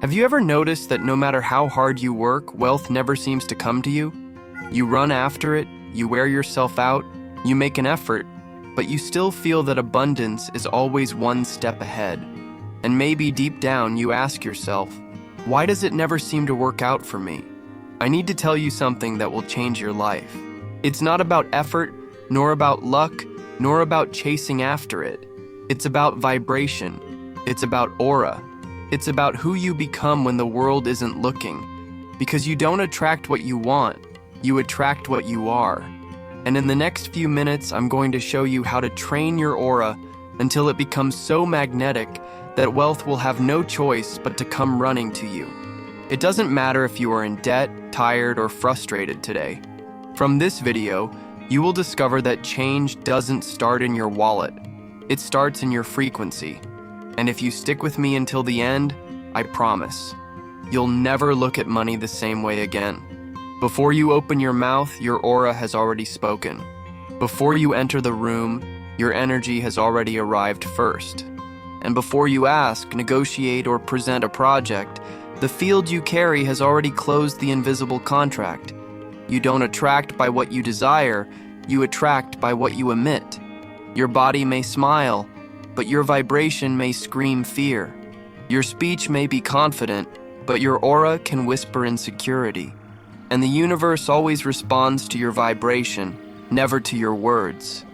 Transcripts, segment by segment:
Have you ever noticed that no matter how hard you work, wealth never seems to come to you? You run after it, you wear yourself out, you make an effort, but you still feel that abundance is always one step ahead. And maybe deep down you ask yourself, why does it never seem to work out for me? I need to tell you something that will change your life. It's not about effort, nor about luck, nor about chasing after it. It's about vibration. It's about aura. It's about who you become when the world isn't looking. Because you don't attract what you want, you attract what you are. And in the next few minutes, I'm going to show you how to train your aura until it becomes so magnetic that wealth will have no choice but to come running to you. It doesn't matter if you are in debt, tired, or frustrated today. From this video, you will discover that change doesn't start in your wallet. It starts in your frequency. And if you stick with me until the end, I promise, you'll never look at money the same way again. Before you open your mouth, your aura has already spoken. Before you enter the room, your energy has already arrived first. And before you ask, negotiate, or present a project, the field you carry has already closed the invisible contract. You don't attract by what you desire, you attract by what you emit. Your body may smile, but your vibration may scream fear. Your speech may be confident, but your aura can whisper insecurity. And the universe always responds to your vibration, never to your words.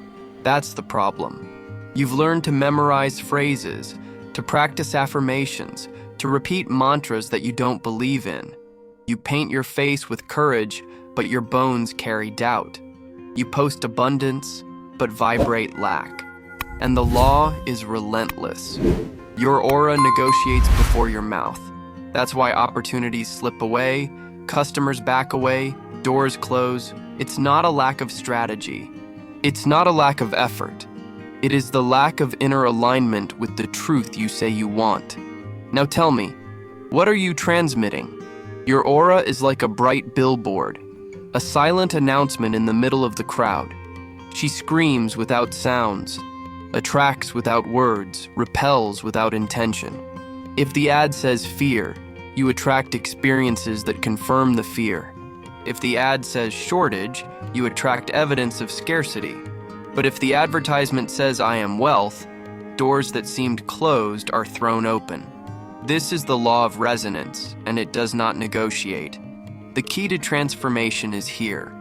That's the problem. You've learned to memorize phrases, to practice affirmations, to repeat mantras that you don't believe in. You paint your face with courage, but your bones carry doubt. You post abundance, but vibrate lack. And the law is relentless. Your aura negotiates before your mouth. That's why opportunities slip away, customers back away, doors close. It's not a lack of strategy. It's not a lack of effort. It is the lack of inner alignment with the truth you say you want. Now tell me, what are you transmitting? Your aura is like a bright billboard, a silent announcement in the middle of the crowd. She screams without sounds, attracts without words, repels without intention. If the ad says fear, you attract experiences that confirm the fear. If the ad says shortage, you attract evidence of scarcity. But if the advertisement says I am wealth, doors that seemed closed are thrown open. This is the law of resonance, and it does not negotiate. The key to transformation is here.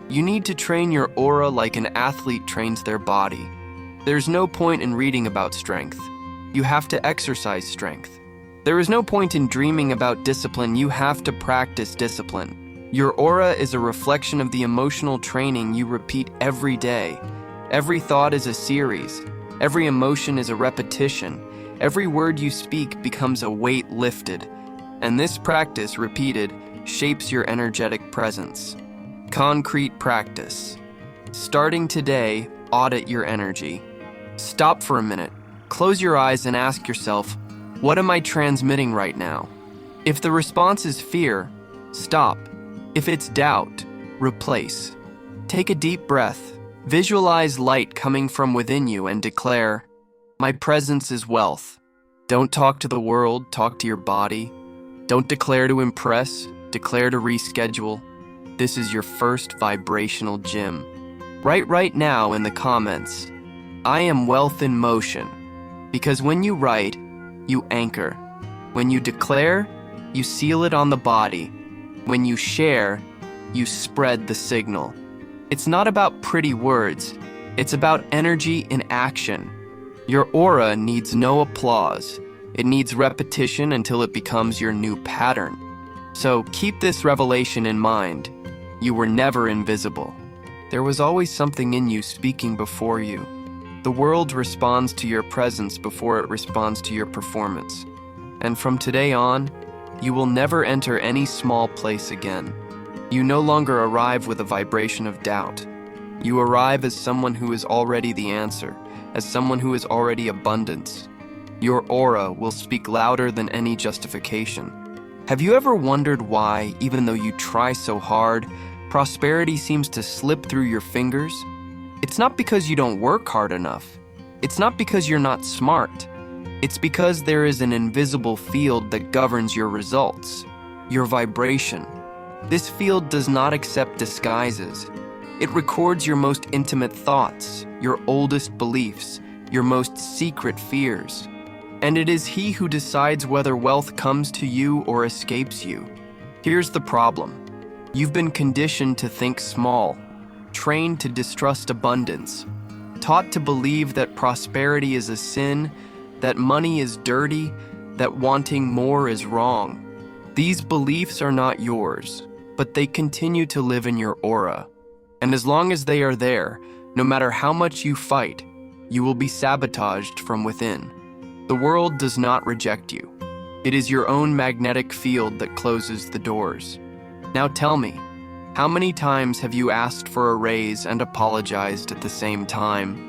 You need to train your aura like an athlete trains their body. There's no point in reading about strength. You have to exercise strength. There is no point in dreaming about discipline. You have to practice discipline. Your aura is a reflection of the emotional training you repeat every day. Every thought is a series. Every emotion is a repetition. Every word you speak becomes a weight lifted. And this practice, repeated, shapes your energetic presence. Concrete practice. Starting today, audit your energy. Stop for a minute, close your eyes and ask yourself, what am I transmitting right now? If the response is fear, stop. If it's doubt, replace. Take a deep breath, visualize light coming from within you and declare, my presence is wealth. Don't talk to the world, talk to your body. Don't declare to impress, declare to reschedule. This is your first vibrational gym. Write right now in the comments, I am wealth in motion. Because when you write, you anchor. When you declare, you seal it on the body. When you share, you spread the signal. It's not about pretty words. It's about energy in action. Your aura needs no applause. It needs repetition until it becomes your new pattern. So keep this revelation in mind. You were never invisible. There was always something in you speaking before you. The world responds to your presence before it responds to your performance. And from today on, you will never enter any small place again. You no longer arrive with a vibration of doubt. You arrive as someone who is already the answer, as someone who is already abundance. Your aura will speak louder than any justification. Have you ever wondered why, even though you try so hard, prosperity seems to slip through your fingers? It's not because you don't work hard enough. It's not because you're not smart. It's because there is an invisible field that governs your results, your vibration. This field does not accept disguises. It records your most intimate thoughts, your oldest beliefs, your most secret fears. And it is he who decides whether wealth comes to you or escapes you. Here's the problem. You've been conditioned to think small, trained to distrust abundance, taught to believe that prosperity is a sin, that money is dirty, that wanting more is wrong. These beliefs are not yours, but they continue to live in your aura. And as long as they are there, no matter how much you fight, you will be sabotaged from within. The world does not reject you. It is your own magnetic field that closes the doors. Now tell me, how many times have you asked for a raise and apologized at the same time?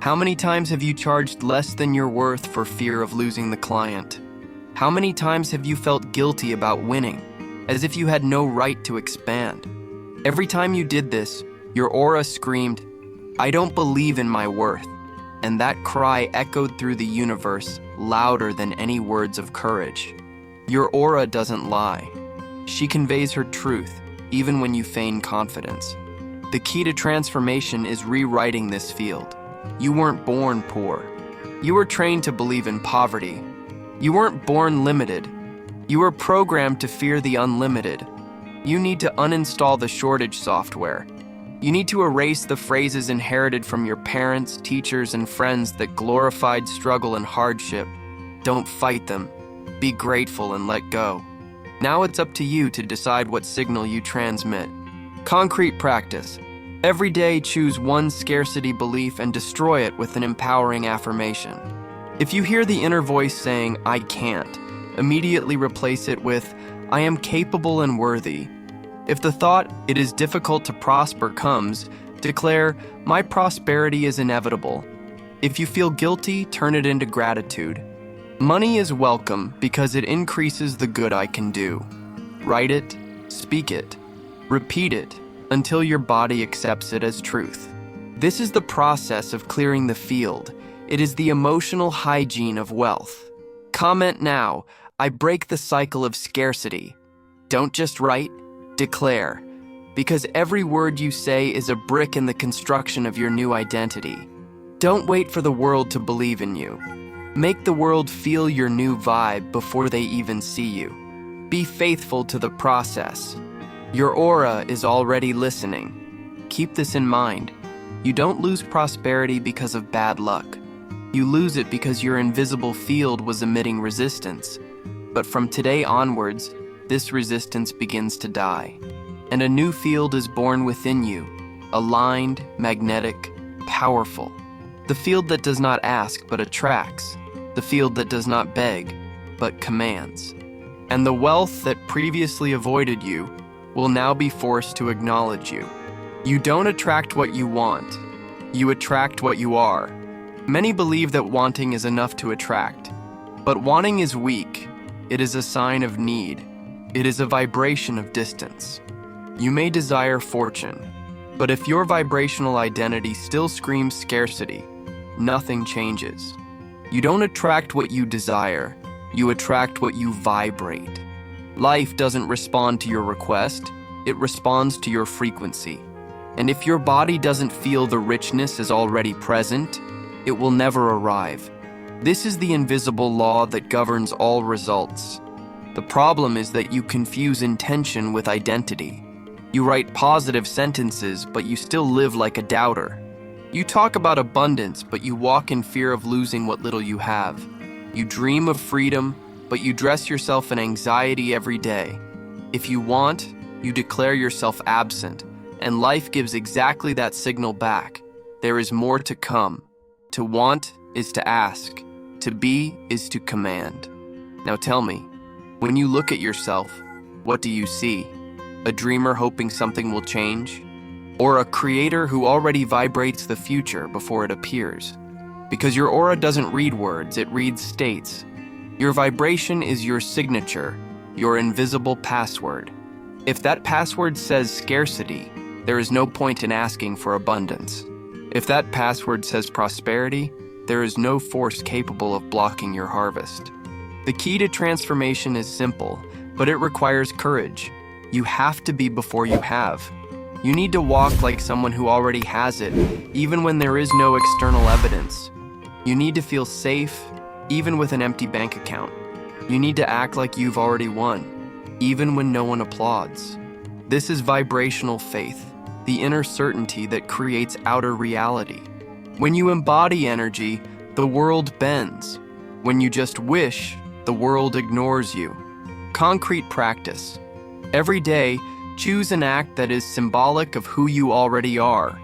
How many times have you charged less than your worth for fear of losing the client? How many times have you felt guilty about winning, as if you had no right to expand? Every time you did this, your aura screamed, "I don't believe in my worth." And that cry echoed through the universe louder than any words of courage. Your aura doesn't lie. She conveys her truth, even when you feign confidence. The key to transformation is rewriting this field. You weren't born poor. You were trained to believe in poverty. You weren't born limited. You were programmed to fear the unlimited. You need to uninstall the shortage software. You need to erase the phrases inherited from your parents, teachers, and friends that glorified struggle and hardship. Don't fight them. Be grateful and let go. Now it's up to you to decide what signal you transmit. Concrete practice. Every day choose one scarcity belief and destroy it with an empowering affirmation. If you hear the inner voice saying, "I can't," immediately replace it with, "I am capable and worthy." If the thought, "it is difficult to prosper," comes, declare, "My prosperity is inevitable." If you feel guilty, turn it into gratitude. Money is welcome because it increases the good I can do. Write it, speak it, repeat it until your body accepts it as truth. This is the process of clearing the field. It is the emotional hygiene of wealth. Comment now, "I break the cycle of scarcity." Don't just write, declare, because every word you say is a brick in the construction of your new identity. Don't wait for the world to believe in you. Make the world feel your new vibe before they even see you. Be faithful to the process. Your aura is already listening. Keep this in mind. You don't lose prosperity because of bad luck. You lose it because your invisible field was emitting resistance. But from today onwards, this resistance begins to die, and a new field is born within you, aligned, magnetic, powerful. The field that does not ask but attracts, the field that does not beg but commands. And the wealth that previously avoided you will now be forced to acknowledge you. You don't attract what you want, you attract what you are. Many believe that wanting is enough to attract, but wanting is weak. It is a sign of need. It is a vibration of distance. You may desire fortune, but if your vibrational identity still screams scarcity, nothing changes. You don't attract what you desire, you attract what you vibrate. Life doesn't respond to your request, it responds to your frequency. And if your body doesn't feel the richness is already present, it will never arrive. This is the invisible law that governs all results. The problem is that you confuse intention with identity. You write positive sentences, but you still live like a doubter. You talk about abundance, but you walk in fear of losing what little you have. You dream of freedom, but you dress yourself in anxiety every day. If you want, you declare yourself absent, and life gives exactly that signal back. There is more to come. To want is to ask. To be is to command. Now tell me, when you look at yourself, what do you see? A dreamer hoping something will change? Or a creator who already vibrates the future before it appears? Because your aura doesn't read words, it reads states. Your vibration is your signature, your invisible password. If that password says scarcity, there is no point in asking for abundance. If that password says prosperity, there is no force capable of blocking your harvest. The key to transformation is simple, but it requires courage. You have to be before you have. You need to walk like someone who already has it, even when there is no external evidence. You need to feel safe, even with an empty bank account. You need to act like you've already won, even when no one applauds. This is vibrational faith, the inner certainty that creates outer reality. When you embody energy, the world bends. When you just wish, the world ignores you. Concrete practice. Every day, choose an act that is symbolic of who you already are.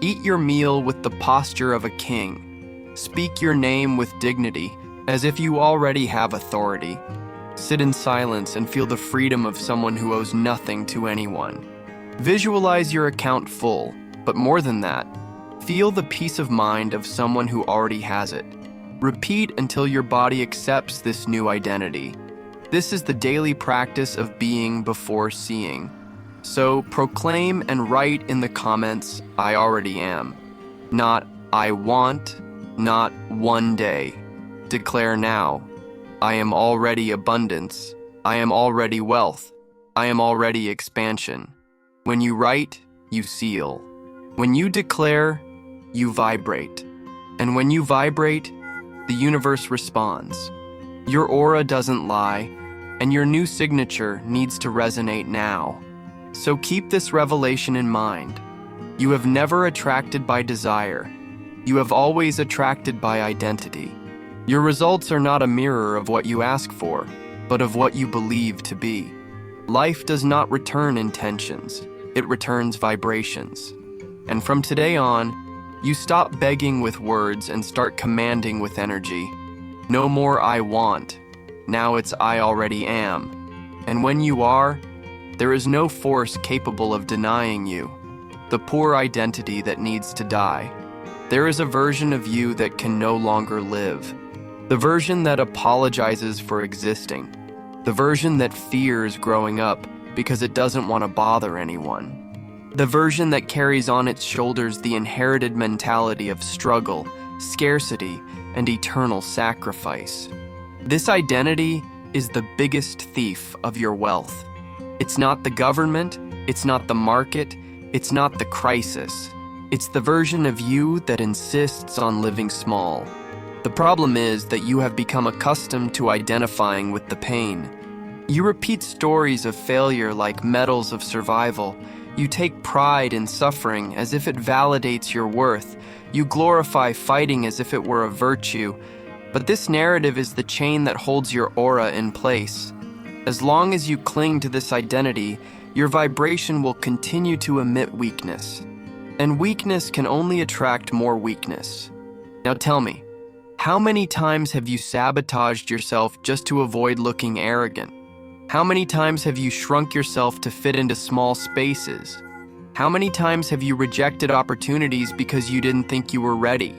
Eat your meal with the posture of a king. Speak your name with dignity, as if you already have authority. Sit in silence and feel the freedom of someone who owes nothing to anyone. Visualize your account full, but more than that, feel the peace of mind of someone who already has it. Repeat until your body accepts this new identity. This is the daily practice of being before seeing. So proclaim and write in the comments, I already am. Not I want, not one day. Declare now, I am already abundance. I am already wealth. I am already expansion. When you write, you seal. When you declare, you vibrate. And when you vibrate, the universe responds. Your aura doesn't lie, and your new signature needs to resonate now. So keep this revelation in mind. You have never attracted by desire. You have always attracted by identity. Your results are not a mirror of what you ask for, but of what you believe to be. Life does not return intentions, it returns vibrations. And from today on, you stop begging with words and start commanding with energy. No more I want. Now it's I already am. And when you are, there is no force capable of denying you. The poor identity that needs to die. There is a version of you that can no longer live. The version that apologizes for existing. The version that fears growing up because it doesn't want to bother anyone. The version that carries on its shoulders the inherited mentality of struggle, scarcity, and eternal sacrifice. This identity is the biggest thief of your wealth. It's not the government, it's not the market, it's not the crisis. It's the version of you that insists on living small. The problem is that you have become accustomed to identifying with the pain. You repeat stories of failure like medals of survival. You take pride in suffering as if it validates your worth. You glorify fighting as if it were a virtue. But this narrative is the chain that holds your aura in place. As long as you cling to this identity, your vibration will continue to emit weakness. And weakness can only attract more weakness. Now tell me, how many times have you sabotaged yourself just to avoid looking arrogant? How many times have you shrunk yourself to fit into small spaces? How many times have you rejected opportunities because you didn't think you were ready?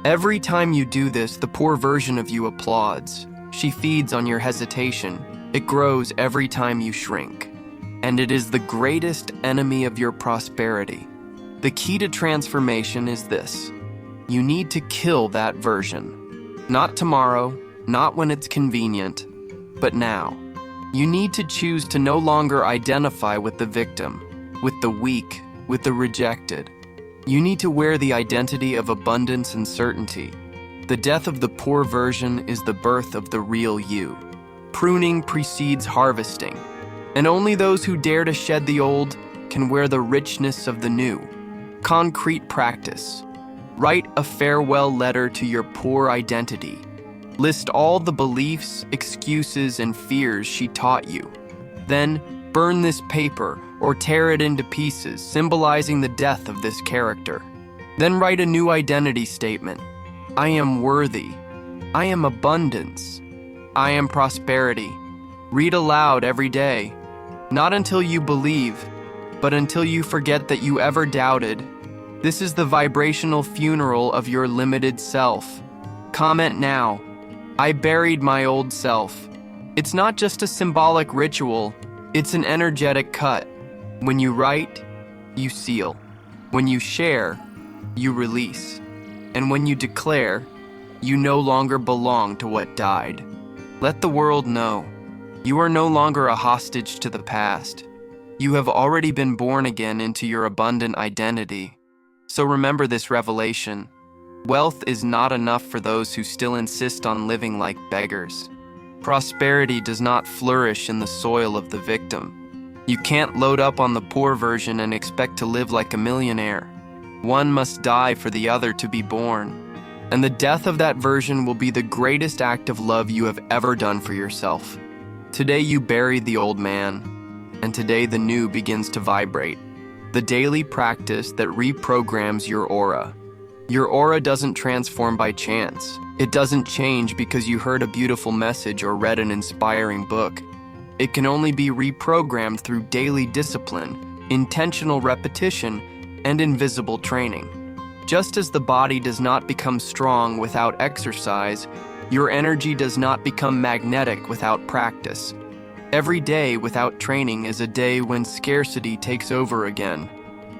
Every time you do this, the poor version of you applauds. She feeds on your hesitation. It grows every time you shrink. And it is the greatest enemy of your prosperity. The key to transformation is this. You need to kill that version. Not tomorrow, not when it's convenient, but now. You need to choose to no longer identify with the victim, with the weak, with the rejected. You need to wear the identity of abundance and certainty. The death of the poor version is the birth of the real you. Pruning precedes harvesting, and only those who dare to shed the old can wear the richness of the new. Concrete practice. Write a farewell letter to your poor identity. List all the beliefs, excuses, and fears she taught you. Then, burn this paper or tear it into pieces, symbolizing the death of this character. Then write a new identity statement. I am worthy. I am abundance. I am prosperity. Read aloud every day. Not until you believe, but until you forget that you ever doubted. This is the vibrational funeral of your limited self. Comment now. I buried my old self. It's not just a symbolic ritual, it's an energetic cut. When you write, you seal. When you share, you release. And when you declare, You no longer belong to what died. Let the world know. You are no longer a hostage to the past. You have already been born again into your abundant identity. So remember this revelation. Wealth is not enough for those who still insist on living like beggars. Prosperity does not flourish in the soil of the victim. You can't load up on the poor version and expect to live like a millionaire. One must die for the other to be born. And the death of that version will be the greatest act of love you have ever done for yourself. Today you buried the old man, and today the new begins to vibrate. The daily practice that reprograms your aura. Your aura doesn't transform by chance. It doesn't change because you heard a beautiful message or read an inspiring book. It can only be reprogrammed through daily discipline, intentional repetition, and invisible training. Just as the body does not become strong without exercise, your energy does not become magnetic without practice. Every day without training is a day when scarcity takes over again.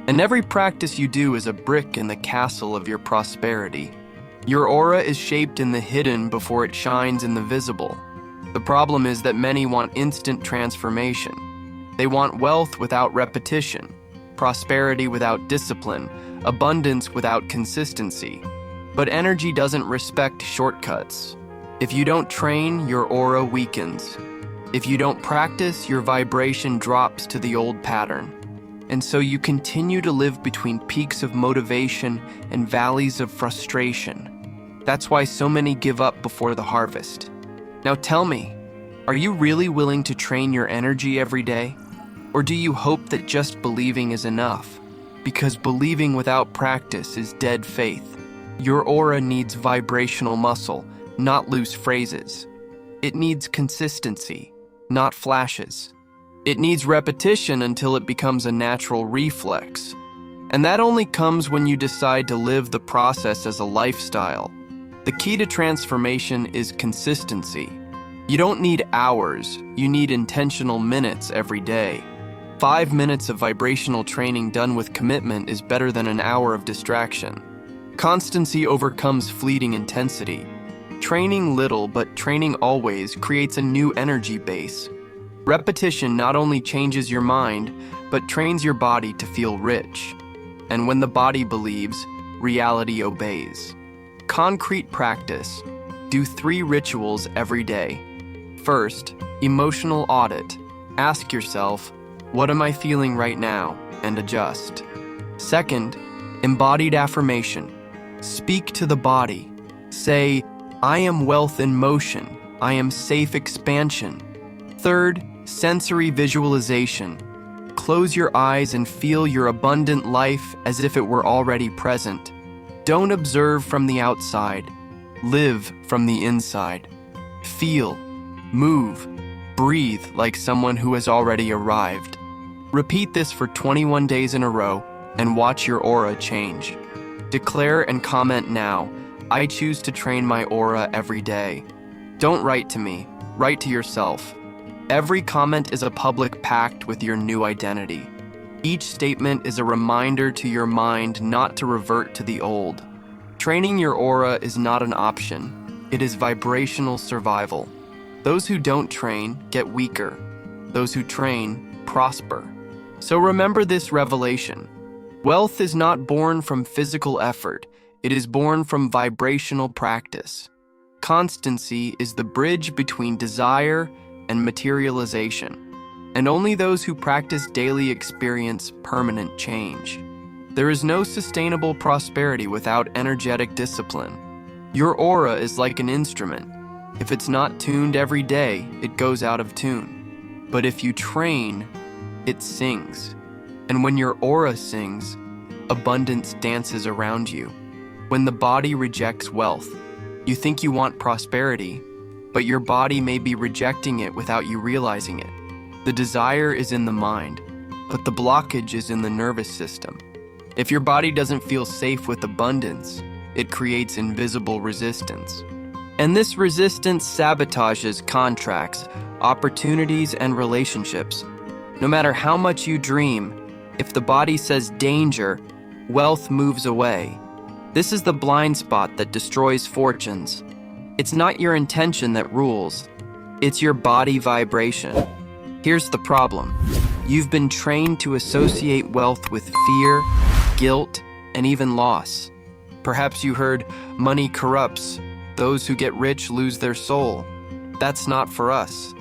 And every practice you do is a brick in the castle of your prosperity. Your aura is shaped in the hidden before it shines in the visible. The problem is that many want instant transformation. They want wealth without repetition, prosperity without discipline, abundance without consistency. But energy doesn't respect shortcuts. If you don't train, your aura weakens. If you don't practice, your vibration drops to the old pattern. And so you continue to live between peaks of motivation and valleys of frustration. That's why so many give up before the harvest. Now tell me, are you really willing to train your energy every day? Or do you hope that just believing is enough? Because believing without practice is dead faith. Your aura needs vibrational muscle, not loose phrases. It needs consistency, not flashes. It needs repetition until it becomes a natural reflex. And that only comes when you decide to live the process as a lifestyle. The key to transformation is consistency. You don't need hours, you need intentional minutes every day. 5 minutes of vibrational training done with commitment is better than an hour of distraction. Constancy overcomes fleeting intensity. Training little but training always creates a new energy base. Repetition not only changes your mind, but trains your body to feel rich. And when the body believes, reality obeys. Concrete practice. Do 3 rituals every day. First, emotional audit. Ask yourself, what am I feeling right now? And adjust. Second, embodied affirmation. Speak to the body. Say, I am wealth in motion. I am safe expansion. Third, sensory visualization. Close your eyes and feel your abundant life as if it were already present. Don't observe from the outside. Live from the inside. Feel, move, breathe like someone who has already arrived. Repeat this for 21 days in a row and watch your aura change. Declare and comment now, I choose to train my aura every day. Don't write to me, write to yourself. Every comment is a public pact with your new identity. Each statement is a reminder to your mind not to revert to the old. Training your aura is not an option. It is vibrational survival. Those who don't train get weaker. Those who train prosper. So remember this revelation. Wealth is not born from physical effort. It is born from vibrational practice. Constancy is the bridge between desire and materialization. And only those who practice daily experience permanent change. There is no sustainable prosperity without energetic discipline. Your aura is like an instrument. If it's not tuned every day, it goes out of tune. But if you train, it sings. And when your aura sings, abundance dances around you. When the body rejects wealth, you think you want prosperity, but your body may be rejecting it without you realizing it. The desire is in the mind, but the blockage is in the nervous system. If your body doesn't feel safe with abundance, it creates invisible resistance. And this resistance sabotages contracts, opportunities, and relationships. No matter how much you dream, if the body says danger, wealth moves away. This is the blind spot that destroys fortunes. It's not your intention that rules. It's your body vibration. Here's the problem. You've been trained to associate wealth with fear, guilt, and even loss. Perhaps you heard, money corrupts. Those who get rich lose their soul. That's not for us.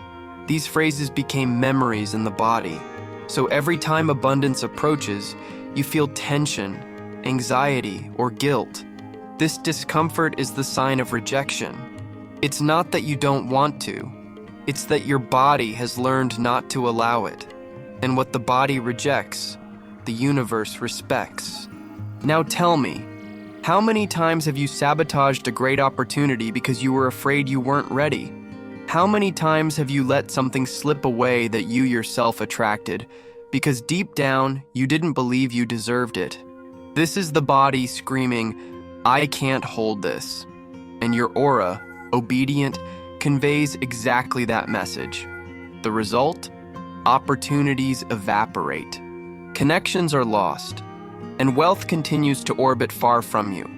These phrases became memories in the body. So every time abundance approaches, you feel tension, anxiety, or guilt. This discomfort is the sign of rejection. It's not that you don't want to. It's that your body has learned not to allow it. And what the body rejects, the universe respects. Now tell me, how many times have you sabotaged a great opportunity because you were afraid you weren't ready? How many times have you let something slip away that you yourself attracted because deep down you didn't believe you deserved it? This is the body screaming, I can't hold this. And your aura, obedient, conveys exactly that message. The result? Opportunities evaporate. Connections are lost. And wealth continues to orbit far from you.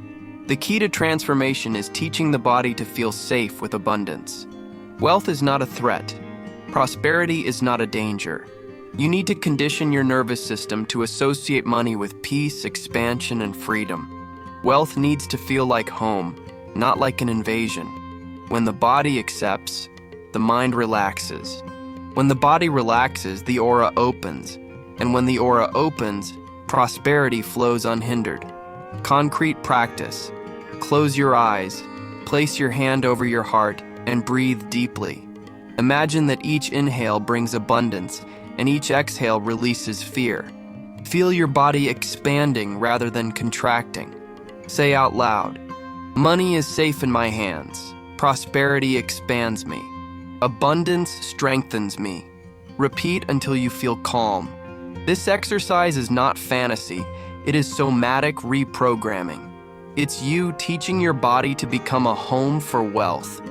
The key to transformation is teaching the body to feel safe with abundance. Wealth is not a threat. Prosperity is not a danger. You need to condition your nervous system to associate money with peace, expansion, and freedom. Wealth needs to feel like home, not like an invasion. When the body accepts, the mind relaxes. When the body relaxes, the aura opens. And when the aura opens, prosperity flows unhindered. Concrete practice. Close your eyes, place your hand over your heart, and breathe deeply. Imagine that each inhale brings abundance, and each exhale releases fear. Feel your body expanding rather than contracting. Say out loud, money is safe in my hands. Prosperity expands me. Abundance strengthens me. Repeat until you feel calm. This exercise is not fantasy. It is somatic reprogramming. It's you teaching your body to become a home for wealth.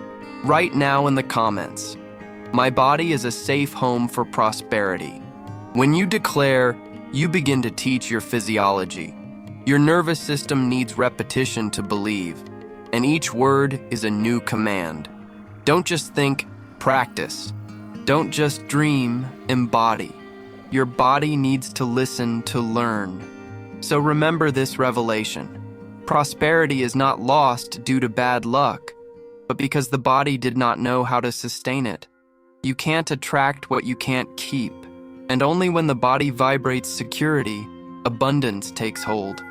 Write now in the comments, my body is a safe home for prosperity. When you declare, you begin to teach your physiology. Your nervous system needs repetition to believe, and each word is a new command. Don't just think, practice. Don't just dream, embody. Your body needs to listen to learn. So remember this revelation. Prosperity is not lost due to bad luck, but because the body did not know how to sustain it. You can't attract what you can't keep, and only when the body vibrates security, abundance takes hold.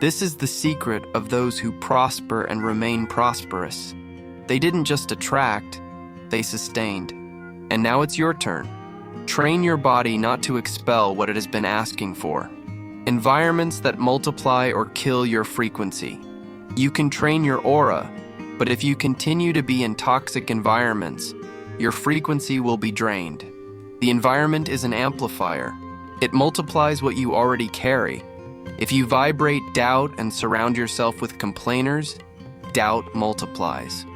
This is the secret of those who prosper and remain prosperous. They didn't just attract, they sustained. And now it's your turn. Train your body not to expel what it has been asking for. Environments that multiply or kill your frequency. You can train your aura, but if you continue to be in toxic environments, your frequency will be drained. The environment is an amplifier. It multiplies what you already carry. If you vibrate doubt and surround yourself with complainers, doubt multiplies.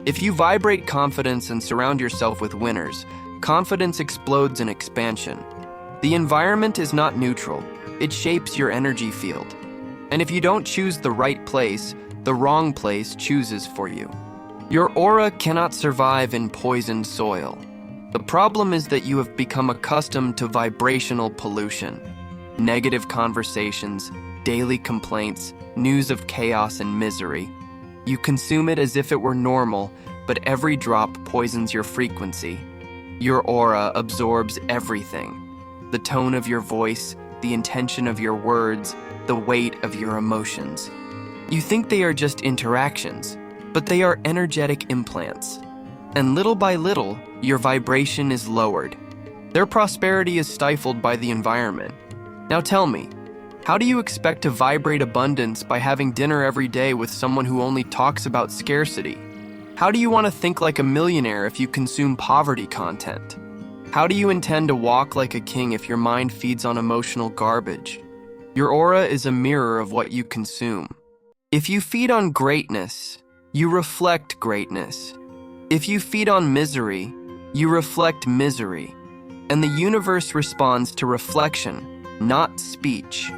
If you vibrate confidence and surround yourself with winners, confidence explodes in expansion. The environment is not neutral. It shapes your energy field. And if you don't choose the right place, the wrong place chooses for you. Your aura cannot survive in poisoned soil. The problem is that you have become accustomed to vibrational pollution. Negative conversations, daily complaints, news of chaos and misery. You consume it as if it were normal, but every drop poisons your frequency. Your aura absorbs everything. The tone of your voice, the intention of your words, the weight of your emotions. You think they are just interactions, but they are energetic implants. And little by little, your vibration is lowered. Their prosperity is stifled by the environment. Now tell me, how do you expect to vibrate abundance by having dinner every day with someone who only talks about scarcity? How do you want to think like a millionaire if you consume poverty content? How do you intend to walk like a king if your mind feeds on emotional garbage? Your aura is a mirror of what you consume. If you feed on greatness, you reflect greatness. If you feed on misery, you reflect misery. And the universe responds to reflection, not speech.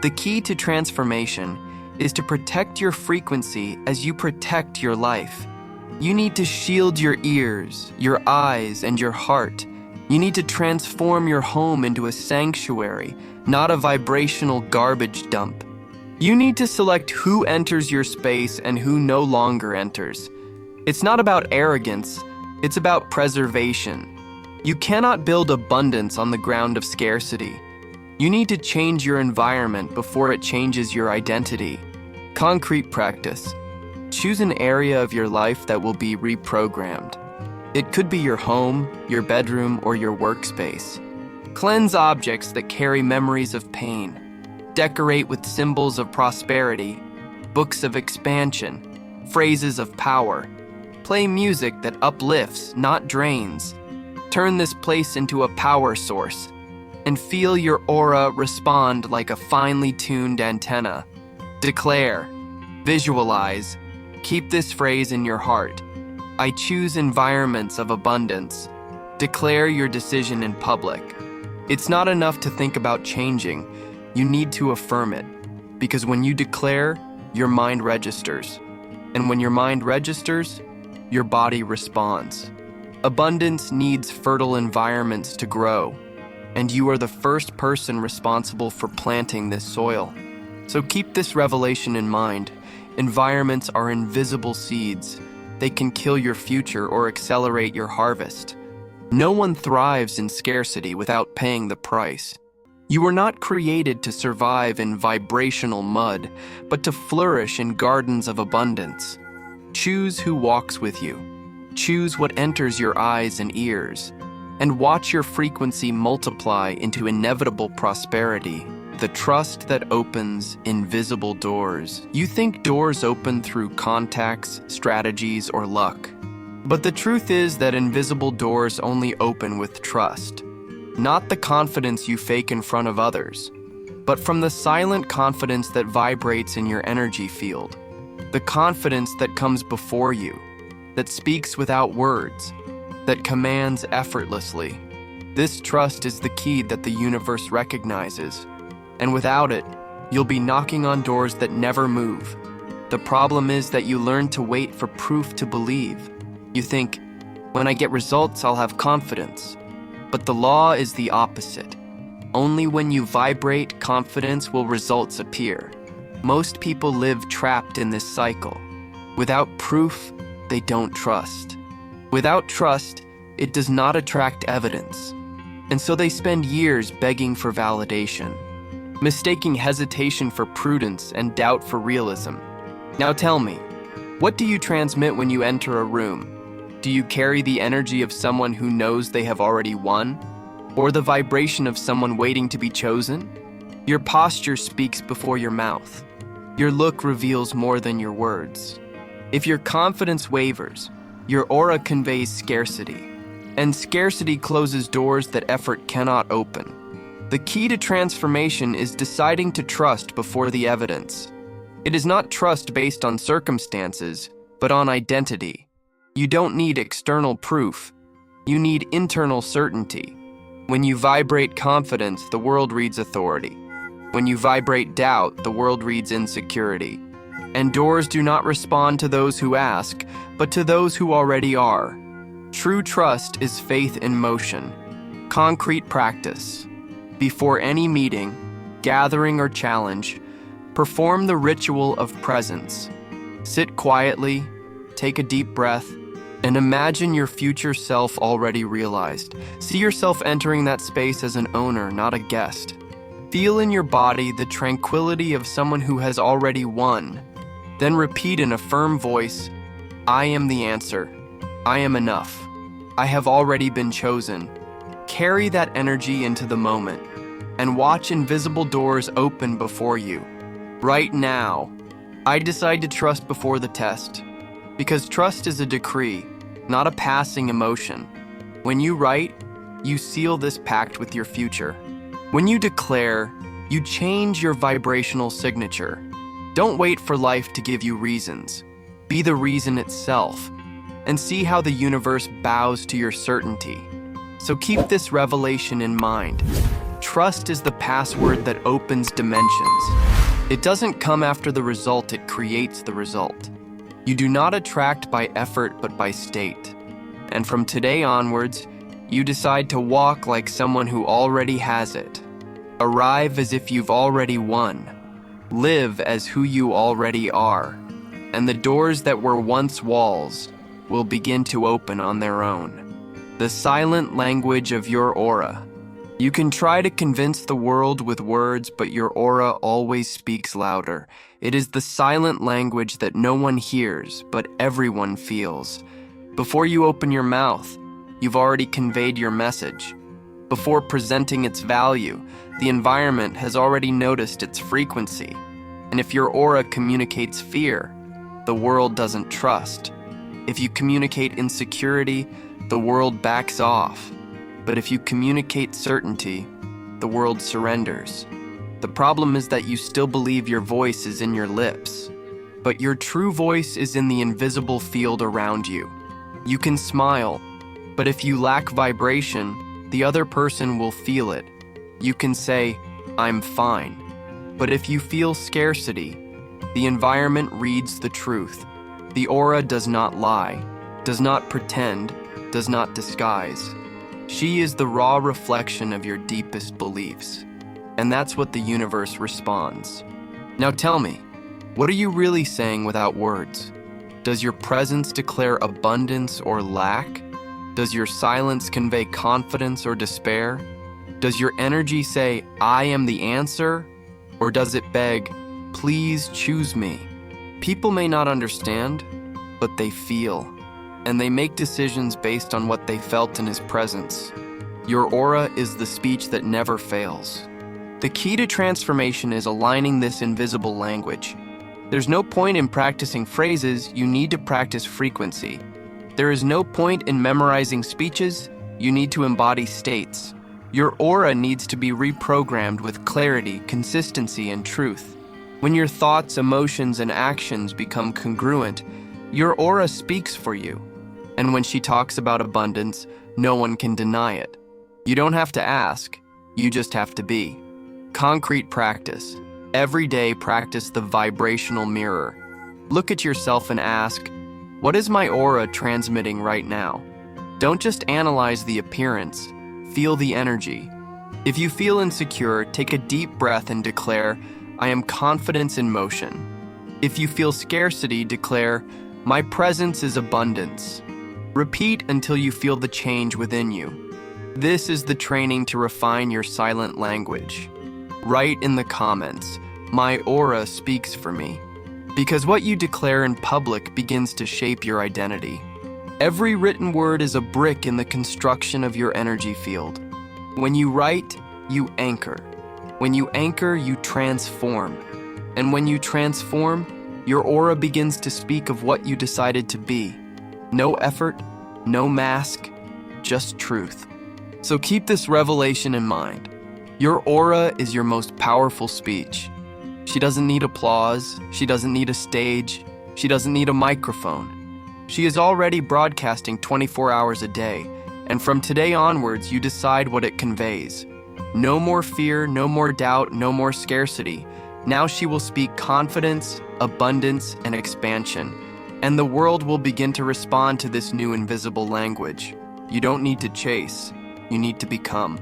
The key to transformation is to protect your frequency as you protect your life. You need to shield your ears, your eyes, and your heart. You need to transform your home into a sanctuary, not a vibrational garbage dump. You need to select who enters your space and who no longer enters. It's not about arrogance, it's about preservation. You cannot build abundance on the ground of scarcity. You need to change your environment before it changes your identity. Concrete practice. Choose an area of your life that will be reprogrammed. It could be your home, your bedroom, or your workspace. Cleanse objects that carry memories of pain. Decorate with symbols of prosperity, books of expansion, phrases of power. Play music that uplifts, not drains. Turn this place into a power source and feel your aura respond like a finely tuned antenna. Declare, visualize, keep this phrase in your heart. I choose environments of abundance. Declare your decision in public. It's not enough to think about changing. You need to affirm it. Because when you declare, your mind registers. And when your mind registers, your body responds. Abundance needs fertile environments to grow. And you are the first person responsible for planting this soil. So keep this revelation in mind. Environments are invisible seeds. They can kill your future or accelerate your harvest. No one thrives in scarcity without paying the price. You were not created to survive in vibrational mud, but to flourish in gardens of abundance. Choose who walks with you. Choose what enters your eyes and ears. And watch your frequency multiply into inevitable prosperity, the trust that opens invisible doors. You think doors open through contacts, strategies, or luck. But the truth is that invisible doors only open with trust. Not the confidence you fake in front of others, but from the silent confidence that vibrates in your energy field. The confidence that comes before you, that speaks without words, that commands effortlessly. This trust is the key that the universe recognizes. And without it, you'll be knocking on doors that never move. The problem is that you learn to wait for proof to believe. You think, when I get results, I'll have confidence. But the law is the opposite. Only when you vibrate confidence will results appear. Most people live trapped in this cycle. Without proof, they don't trust. Without trust, it does not attract evidence. And so they spend years begging for validation, mistaking hesitation for prudence and doubt for realism. Now tell me, what do you transmit when you enter a room? Do you carry the energy of someone who knows they have already won? Or the vibration of someone waiting to be chosen? Your posture speaks before your mouth. Your look reveals more than your words. If your confidence wavers, your aura conveys scarcity. And scarcity closes doors that effort cannot open. The key to transformation is deciding to trust before the evidence. It is not trust based on circumstances, but on identity. You don't need external proof. You need internal certainty. When you vibrate confidence, the world reads authority. When you vibrate doubt, the world reads insecurity. And doors do not respond to those who ask, but to those who already are. True trust is faith in motion. Concrete practice. Before any meeting, gathering, or challenge, perform the ritual of presence. Sit quietly, take a deep breath, and imagine your future self already realized. See yourself entering that space as an owner, not a guest. Feel in your body the tranquility of someone who has already won. Then repeat in a firm voice, I am the answer. I am enough. I have already been chosen. Carry that energy into the moment and watch invisible doors open before you. Right now, I decide to trust before the test, because trust is a decree, not a passing emotion. When you write, you seal this pact with your future. When you declare, you change your vibrational signature. Don't wait for life to give you reasons. Be the reason itself, and see how the universe bows to your certainty. So keep this revelation in mind. Trust is the password that opens dimensions. It doesn't come after the result, it creates the result. You do not attract by effort, but by state. And from today onwards, you decide to walk like someone who already has it. Arrive as if you've already won. Live as who you already are. And the doors that were once walls will begin to open on their own. The silent language of your aura. You can try to convince the world with words, but your aura always speaks louder. It is the silent language that no one hears, but everyone feels. Before you open your mouth, you've already conveyed your message. Before presenting its value, the environment has already noticed its frequency. And if your aura communicates fear, the world doesn't trust. If you communicate insecurity, the world backs off. But if you communicate certainty, the world surrenders. The problem is that you still believe your voice is in your lips, but your true voice is in the invisible field around you. You can smile, but if you lack vibration, the other person will feel it. You can say, "I'm fine," but if you feel scarcity, the environment reads the truth. The aura does not lie, does not pretend, does not disguise. She is the raw reflection of your deepest beliefs. And that's what the universe responds. Now tell me, what are you really saying without words? Does your presence declare abundance or lack? Does your silence convey confidence or despair? Does your energy say, "I am the answer"? Or does it beg, "Please choose me"? People may not understand, but they feel. And they make decisions based on what they felt in his presence. Your aura is the speech that never fails. The key to transformation is aligning this invisible language. There's no point in practicing phrases, you need to practice frequency. There is no point in memorizing speeches, you need to embody states. Your aura needs to be reprogrammed with clarity, consistency, and truth. When your thoughts, emotions, and actions become congruent, your aura speaks for you. And when she talks about abundance, no one can deny it. You don't have to ask, you just have to be. Concrete practice. Every day practice the vibrational mirror. Look at yourself and ask, what is my aura transmitting right now? Don't just analyze the appearance, feel the energy. If you feel insecure, take a deep breath and declare, "I am confidence in motion." If you feel scarcity, declare, "My presence is abundance." Repeat until you feel the change within you. This is the training to refine your silent language. Write in the comments, "My aura speaks for me." Because what you declare in public begins to shape your identity. Every written word is a brick in the construction of your energy field. When you write, you anchor. When you anchor, you transform. And when you transform, your aura begins to speak of what you decided to be. No effort, no mask, just truth. So keep this revelation in mind. Your aura is your most powerful speech. She doesn't need applause, she doesn't need a stage, she doesn't need a microphone. She is already broadcasting 24 hours a day, and from today onwards, you decide what it conveys. No more fear, no more doubt, no more scarcity. Now she will speak confidence, abundance, and expansion. And the world will begin to respond to this new invisible language. You don't need to chase, you need to become.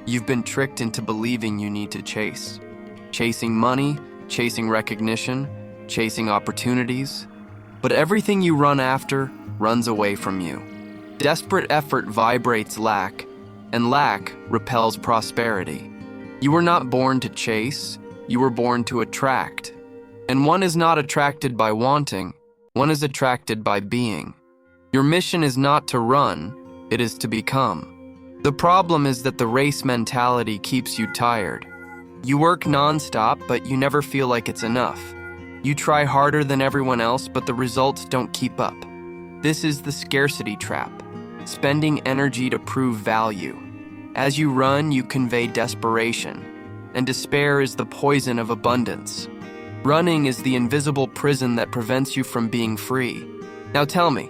You've been tricked into believing you need to chase. Chasing money, chasing recognition, chasing opportunities. But everything you run after runs away from you. Desperate effort vibrates lack, and lack repels prosperity. You were not born to chase, you were born to attract. And one is not attracted by wanting, one is attracted by being. Your mission is not to run, it is to become. The problem is that the race mentality keeps you tired. You work non-stop, but you never feel like it's enough. You try harder than everyone else, but the results don't keep up. This is the scarcity trap, spending energy to prove value. As you run, you convey desperation, and despair is the poison of abundance. Running is the invisible prison that prevents you from being free. Now tell me,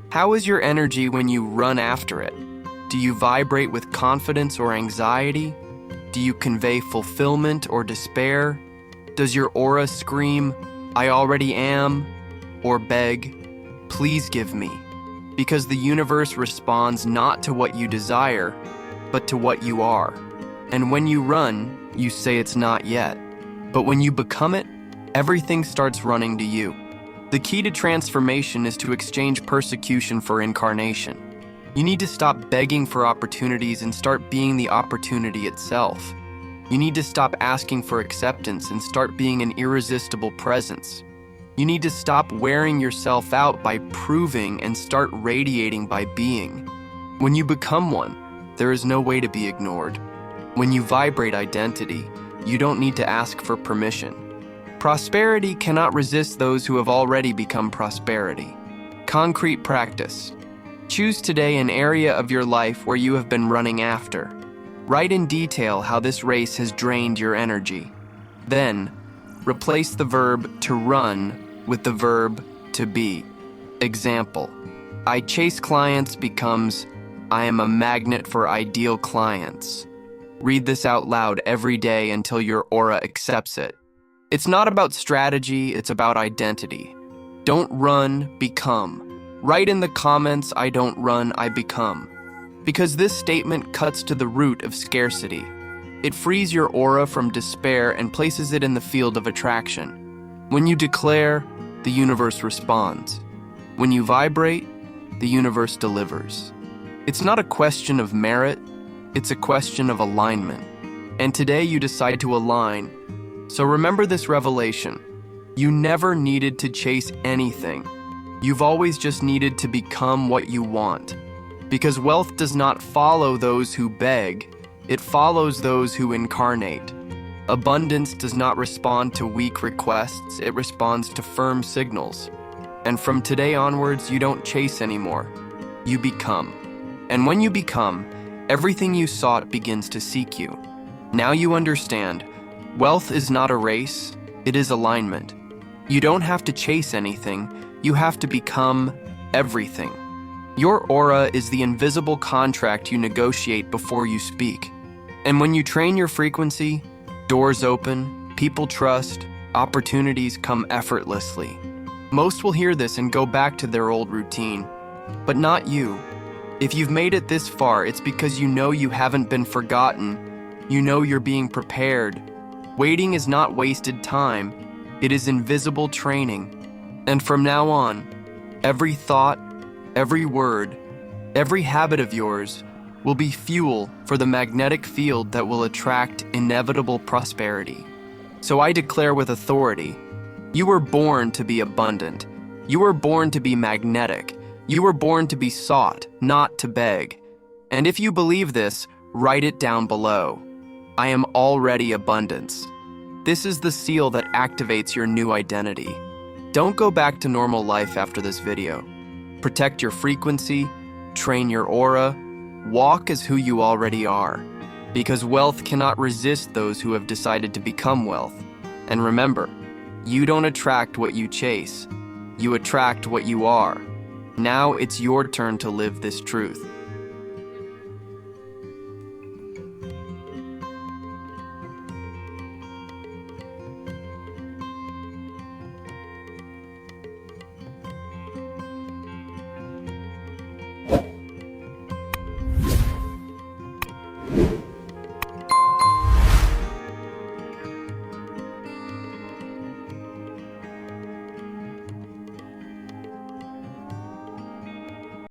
how is your energy when you run after it? Do you vibrate with confidence or anxiety? Do you convey fulfillment or despair? Does your aura scream, "I already am," or beg, "Please give me"? Because the universe responds not to what you desire, but to what you are. And when you run, you say it's not yet. But when you become it, everything starts running to you. The key to transformation is to exchange persecution for incarnation. You need to stop begging for opportunities and start being the opportunity itself. You need to stop asking for acceptance and start being an irresistible presence. You need to stop wearing yourself out by proving and start radiating by being. When you become one, there is no way to be ignored. When you vibrate identity, you don't need to ask for permission. Prosperity cannot resist those who have already become prosperity. Concrete practice. Choose today an area of your life where you have been running after. Write in detail how this race has drained your energy. Then, replace the verb to run with the verb to be. Example, I chase clients becomes I am a magnet for ideal clients. Read this out loud every day until your aura accepts it. It's not about strategy, it's about identity. Don't run, become. Write in the comments, I don't run, I become. Because this statement cuts to the root of scarcity. It frees your aura from despair and places it in the field of attraction. When you declare, the universe responds. When you vibrate, the universe delivers. It's not a question of merit, it's a question of alignment. And today you decide to align. So remember this revelation. You never needed to chase anything. You've always just needed to become what you want. Because wealth does not follow those who beg, it follows those who incarnate. Abundance does not respond to weak requests, it responds to firm signals. And from today onwards, you don't chase anymore. You become. And when you become, everything you sought begins to seek you. Now you understand, wealth is not a race, it is alignment. You don't have to chase anything, you have to become everything. Your aura is the invisible contract you negotiate before you speak. And when you train your frequency, doors open, people trust, opportunities come effortlessly. Most will hear this and go back to their old routine, but not you. If you've made it this far, it's because you know you haven't been forgotten. You know you're being prepared. Waiting is not wasted time. It is invisible training. And from now on, every thought, every word, every habit of yours will be fuel for the magnetic field that will attract inevitable prosperity. So I declare with authority, you were born to be abundant. You were born to be magnetic. You were born to be sought, not to beg. And if you believe this, write it down below. I am already abundance. This is the seal that activates your new identity. Don't go back to normal life after this video. Protect your frequency, train your aura, walk as who you already are. Because wealth cannot resist those who have decided to become wealth. And remember, you don't attract what you chase. You attract what you are. Now it's your turn to live this truth.